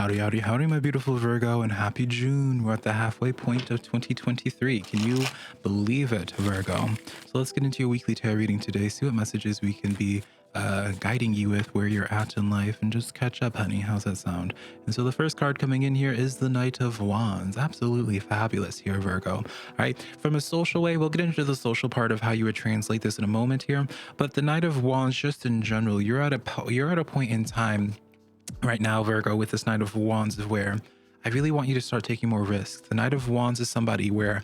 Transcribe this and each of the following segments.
Howdy, howdy, howdy, my beautiful Virgo, and happy June. We're at the halfway point of 2023. Can you believe it, Virgo? So let's get into your weekly tarot reading today, see what messages we can be guiding you with where you're at in life, and just catch up, honey. How's that sound? And so the first card coming in here is the Knight of Wands. Absolutely fabulous here, Virgo. All right, from a social way, we'll get into the social part of how you would translate this in a moment here. But the Knight of Wands, just in general, you're at a point in time right now, Virgo, with this Knight of Wands, where I really want you to start taking more risks. The Knight of Wands is somebody where,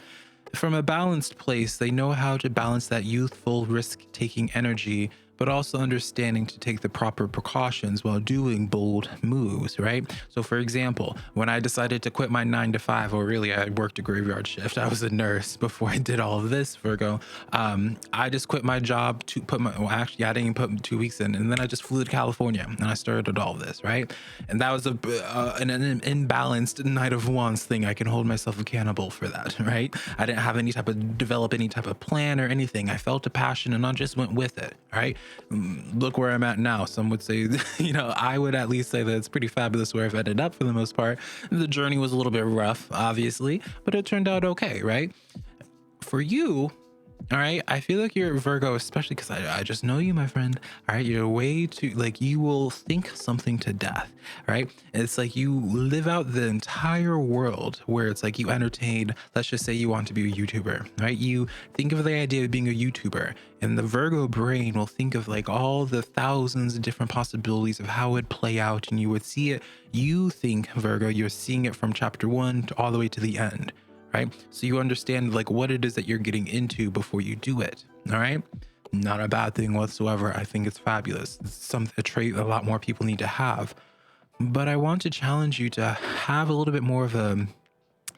from a balanced place, they know how to balance that youthful risk-taking energy, but also understanding to take the proper precautions while doing bold moves, right? So for example, when I decided to quit my 9 to 5, or really I worked a graveyard shift, I was a nurse before I did all of this, Virgo. I just quit my job to put my, well, actually, I didn't even put 2 weeks in, and then I just flew to California and I started all of this, right? And that was an imbalanced Knight of Wands thing. I can hold myself accountable for that, right? I didn't have any type of develop any type of plan or anything. I felt a passion and I just went with it, right? Look where I'm at now. Some would say, I would at least say that it's pretty fabulous where I've ended up for the most part. The journey was a little bit rough, obviously, but it turned out okay, right? For you, all right, I feel like you're Virgo, especially because I just know you, my friend. All right, you're way too, like, you will think something to death, right? It's like you live out the entire world where it's like you entertain, let's just say you want to be a YouTuber, right? You think of the idea of being a YouTuber, and the Virgo brain will think of like all the thousands of different possibilities of how it'd play out, and you would see it. You think, Virgo, you're seeing it from chapter 1 to all the way to the end. Right? So you understand like what it is that you're getting into before you do it. All right. Not a bad thing whatsoever. I think it's fabulous. It's a trait a lot more people need to have. But I want to challenge you to have a little bit more of a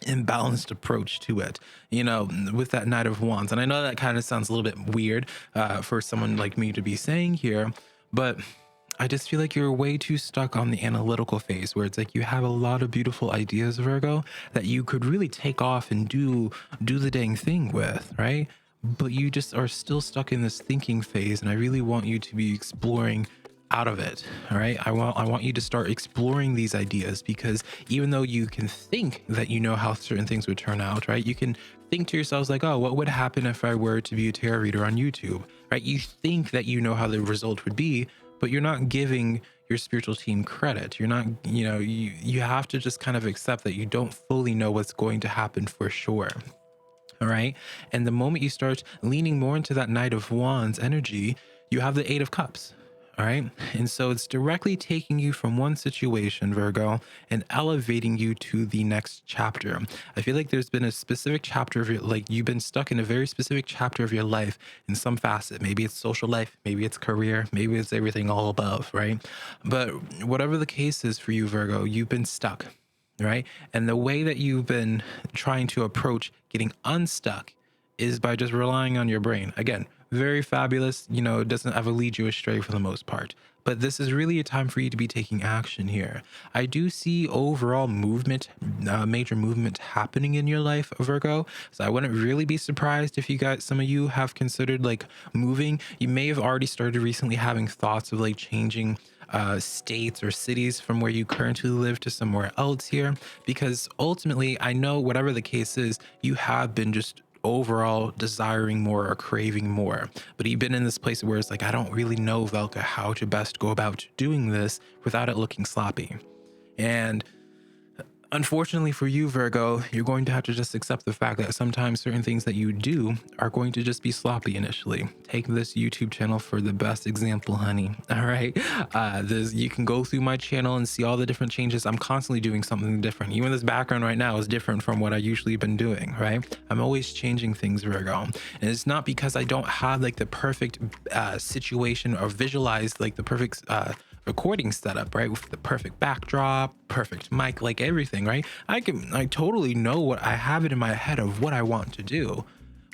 imbalanced approach to it, with that Knight of Wands. And I know that kind of sounds a little bit weird for someone like me to be saying here, but I just feel like you're way too stuck on the analytical phase where it's like you have a lot of beautiful ideas, Virgo, that you could really take off and do the dang thing with, right? But you just are still stuck in this thinking phase, and I really want you to be exploring out of it. All right, I want you to start exploring these ideas, because even though you can think that you know how certain things would turn out, right? You can think to yourselves like, oh, what would happen if I were to be a tarot reader on YouTube, right? You think that you know how the result would be, but you're not giving your spiritual team credit. You're not, you have to just kind of accept that you don't fully know what's going to happen for sure. All right. And the moment you start leaning more into that Knight of Wands energy, you have the 8 of Cups. All right. And so it's directly taking you from one situation, Virgo, and elevating you to the next chapter. I feel like there's been a specific chapter of your, like, you've been stuck in a very specific chapter of your life in some facet. Maybe it's social life, maybe it's career, maybe it's everything all above, right? But whatever the case is for you, Virgo, you've been stuck, right? And the way that you've been trying to approach getting unstuck is by just relying on your brain. Again, very fabulous, it doesn't ever lead you astray for the most part. But this is really a time for you to be taking action here. I do see overall movement, major movement happening in your life, Virgo. So I wouldn't really be surprised if some of you have considered like moving. You may have already started recently having thoughts of like changing states or cities from where you currently live to somewhere else here, because ultimately, I know whatever the case is, you have been just overall desiring more or craving more, but you've been in this place where it's like, I don't really know, Velka, how to best go about doing this without it looking sloppy. And unfortunately for you, Virgo, you're going to have to just accept the fact that sometimes certain things that you do are going to just be sloppy initially. Take this YouTube channel for the best example, honey. All right. You can go through my channel and see all the different changes. I'm constantly doing something different. Even this background right now is different from what I usually been doing, right? I'm always changing things, Virgo. And it's not because I don't have like the perfect situation or visualize like the perfect recording setup, right? With the perfect backdrop, perfect mic, like everything, right? I totally know what I have it in my head of what I want to do,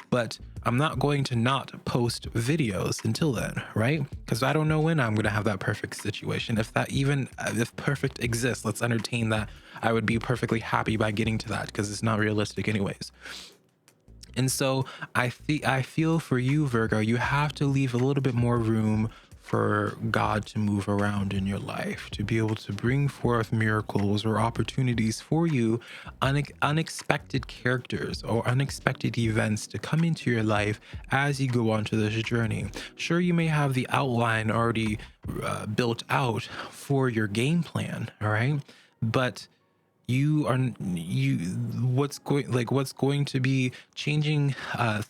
but I'm not going to not post videos until then, right? Because I don't know when I'm going to have that perfect situation. If perfect exists, let's entertain that. I would be perfectly happy by getting to that, because it's not realistic anyways. And so I feel for you, Virgo, you have to leave a little bit more room for God to move around in your life, to be able to bring forth miracles or opportunities for you, unexpected characters or unexpected events to come into your life as you go onto this journey. Sure, you may have the outline already built out for your game plan, all right? But what's going to be changing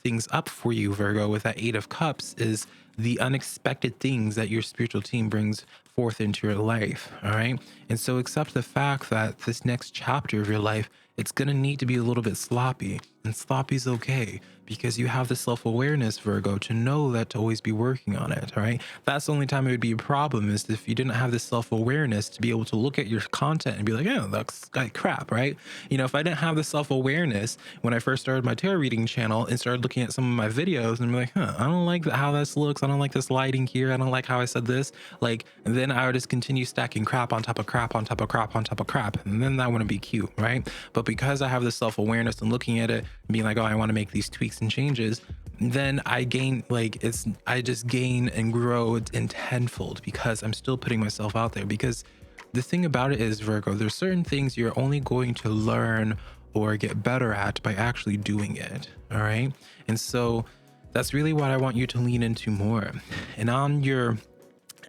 things up for you, Virgo, with that Eight of Cups is the unexpected things that your spiritual team brings forth into your life. All right. And so accept the fact that this next chapter of your life, it's going to need to be a little bit sloppy, and sloppy's okay, because you have the self-awareness, Virgo, to know that, to always be working on it. All right. That's the only time it would be a problem, is if you didn't have the self-awareness to be able to look at your content and be like, yeah, that's like crap, right? You know, if I didn't have the self-awareness when I first started my tarot reading channel and started looking at some of my videos and be like, I don't like how this looks, I don't like this lighting here, I don't like how I said this, like, and then I would just continue stacking crap on top of crap on top of crap on top of crap, and then that wouldn't be cute, right? But because I have the self-awareness and looking at it and being like, oh, I want to make these tweaks and changes, then I gain, like, I just gain and grow in tenfold, because I'm still putting myself out there. Because the thing about it is, Virgo, there's certain things you're only going to learn or get better at by actually doing it. All right. And so that's really what I want you to lean into more. And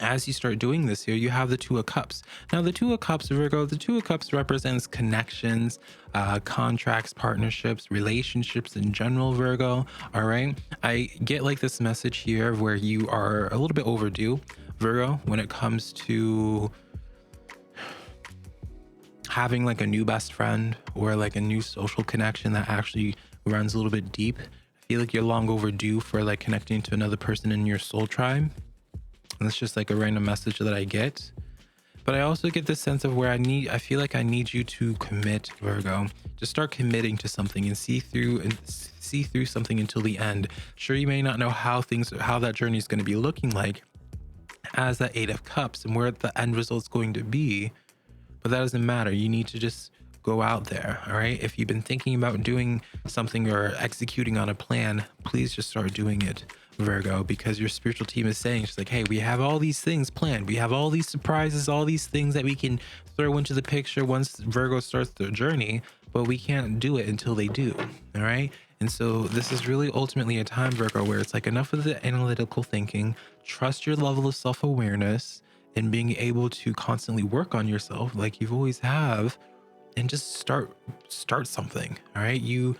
as you start doing this here, you have the Two of Cups. Now, the Two of Cups, Virgo, the Two of Cups represents connections, contracts, partnerships, relationships in general, Virgo. All right. I get like this message here where you are a little bit overdue, Virgo, when it comes to having like a new best friend or like a new social connection that actually runs a little bit deep. I feel like you're long overdue for like connecting to another person in your soul tribe. And that's just like a random message that I get. But I also get this sense of where I feel like I need you to commit, Virgo. Just start committing to something and see through something until the end. Sure, you may not know how that journey is going to be looking like as that Eight of Cups and where the end result's going to be, but that doesn't matter. You need to just go out there. All right. If you've been thinking about doing something or executing on a plan, please just start doing it, Virgo, because your spiritual team is saying, it's like, hey, we have all these things planned. We have all these surprises, all these things that we can throw into the picture once Virgo starts their journey, but we can't do it until they do. All right. And so this is really ultimately a time, Virgo, where it's like enough of the analytical thinking, trust your level of self-awareness and being able to constantly work on yourself like you've always have, and just start something. All right. You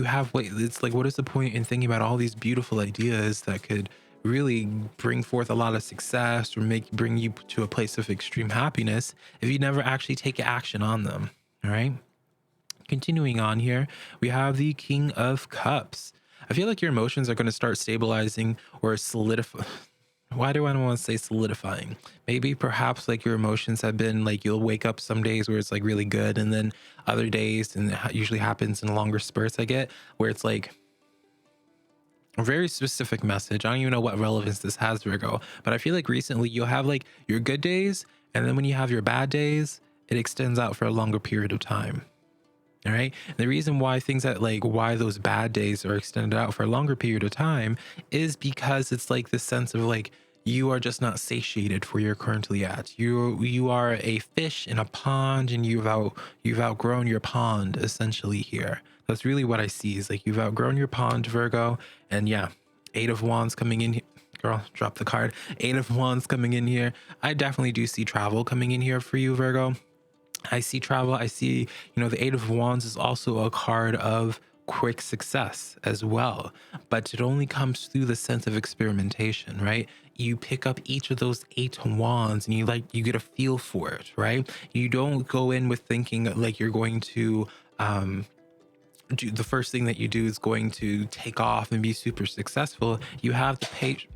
have, wait, it's like, what is the point in thinking about all these beautiful ideas that could really bring forth a lot of success or bring you to a place of extreme happiness if you never actually take action on them? All right. Continuing on here, we have the King of Cups. I feel like your emotions are going to start stabilizing or solidifying. Why do I want to say solidifying? Maybe perhaps like your emotions have been like, you'll wake up some days where it's like really good, and then other days, and it usually happens in longer spurts, I get, where it's like a very specific message. I don't even know what relevance this has, Virgo, but I feel like recently you'll have like your good days, and then when you have your bad days, it extends out for a longer period of time. All right. And the reason why why those bad days are extended out for a longer period of time is because it's like this sense of like, you are just not satiated for where you're currently at. You are a fish in a pond, and you've outgrown your pond essentially here. That's really what I see, is like you've outgrown your pond, Virgo. And yeah, Eight of Wands coming in here. Girl, drop the card. Eight of Wands coming in here. I definitely do see travel coming in here for you, Virgo. I see travel. I see, the Eight of Wands is also a card of quick success as well, but it only comes through the sense of experimentation, right? You pick up each of those Eight Wands and you get a feel for it, right? You don't go in with thinking like you're going to, the first thing that you do is going to take off and be super successful. You have the patience.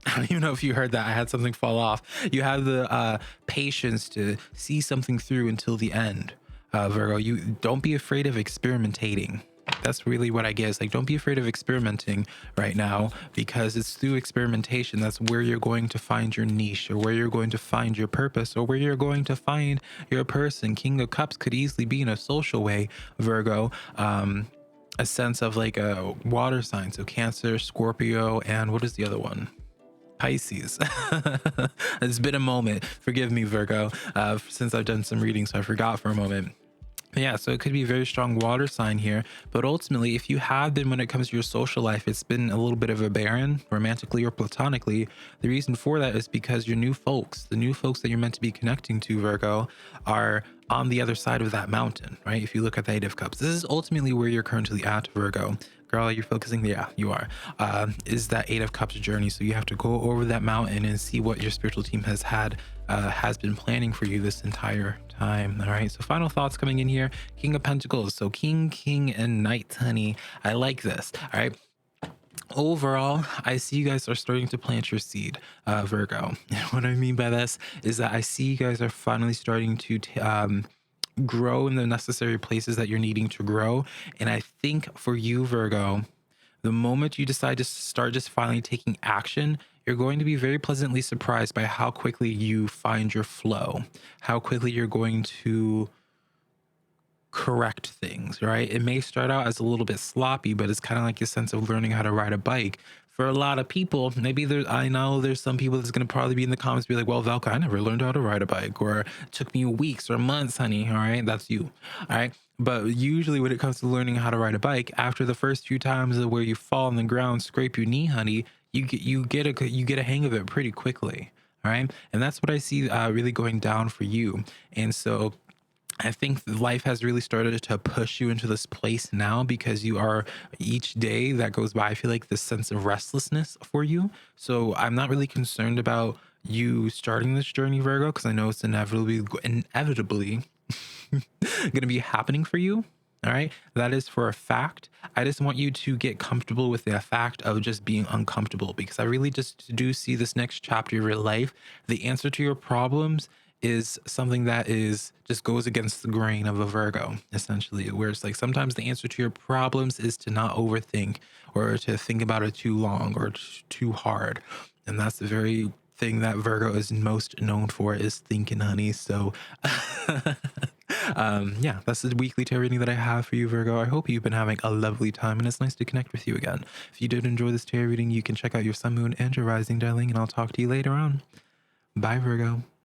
I don't even know if you heard that. I had something fall off. You have the patience to see something through until the end, Virgo. You don't be afraid of experimentating. That's really what I get. Is like, don't be afraid of experimenting right now, because it's through experimentation that's where you're going to find your niche, or where you're going to find your purpose, or where you're going to find your person. King of Cups could easily be in a social way, Virgo. A sense of like a water sign. So Cancer, Scorpio, and what is the other one? Pisces. It's been a moment. Forgive me, Virgo, since I've done some reading, so I forgot for a moment. Yeah, so it could be a very strong water sign here, but ultimately, if you have been, when it comes to your social life, it's been a little bit of a barren, romantically or platonically. The reason for that is because your new folks, the new folks that you're meant to be connecting to, Virgo, are on the other side of that mountain, right? If you look at the Eight of Cups, this is ultimately where you're currently at, Virgo. Girl, you're focusing, yeah, you are, is that Eight of Cups journey. So you have to go over that mountain and see what your spiritual team has been planning for you this entire time. All right, so final thoughts coming in here. King of Pentacles, so king and knight, honey. I like this. All right, overall, I see you guys are starting to plant your seed, Virgo. And what I mean by this is that I see you guys are finally starting to grow in the necessary places that you're needing to grow. And I think for you, Virgo, the moment you decide to start just finally taking action, you're going to be very pleasantly surprised by how quickly you find your flow, how quickly you're going to correct things, right? It may start out as a little bit sloppy, but it's kind of like your sense of learning how to ride a bike. For a lot of people, maybe I know there's some people that's going to probably be in the comments be like, well, Velka, I never learned how to ride a bike, or it took me weeks or months, honey. All right, that's you. All right. But usually when it comes to learning how to ride a bike, after the first few times where you fall on the ground, scrape your knee, honey, you get a hang of it pretty quickly. All right. And that's what I see really going down for you. And so I think life has really started to push you into this place now, because you are, each day that goes by, I feel like this sense of restlessness for you. So I'm not really concerned about you starting this journey, Virgo, because I know it's inevitably going to be happening for you. All right. That is for a fact. I just want you to get comfortable with the fact of just being uncomfortable, because I really just do see this next chapter of your life. The answer to your problems is something that is just goes against the grain of a Virgo, essentially, where it's like sometimes the answer to your problems is to not overthink, or to think about it too long or too hard. And that's the very thing that Virgo is most known for, is thinking, honey. So yeah, that's the weekly tarot reading that I have for you, Virgo. I hope you've been having a lovely time, and it's nice to connect with you again. If you did enjoy this tarot reading, you can check out your sun, moon, and your rising, darling, and I'll talk to you later on. Bye, Virgo.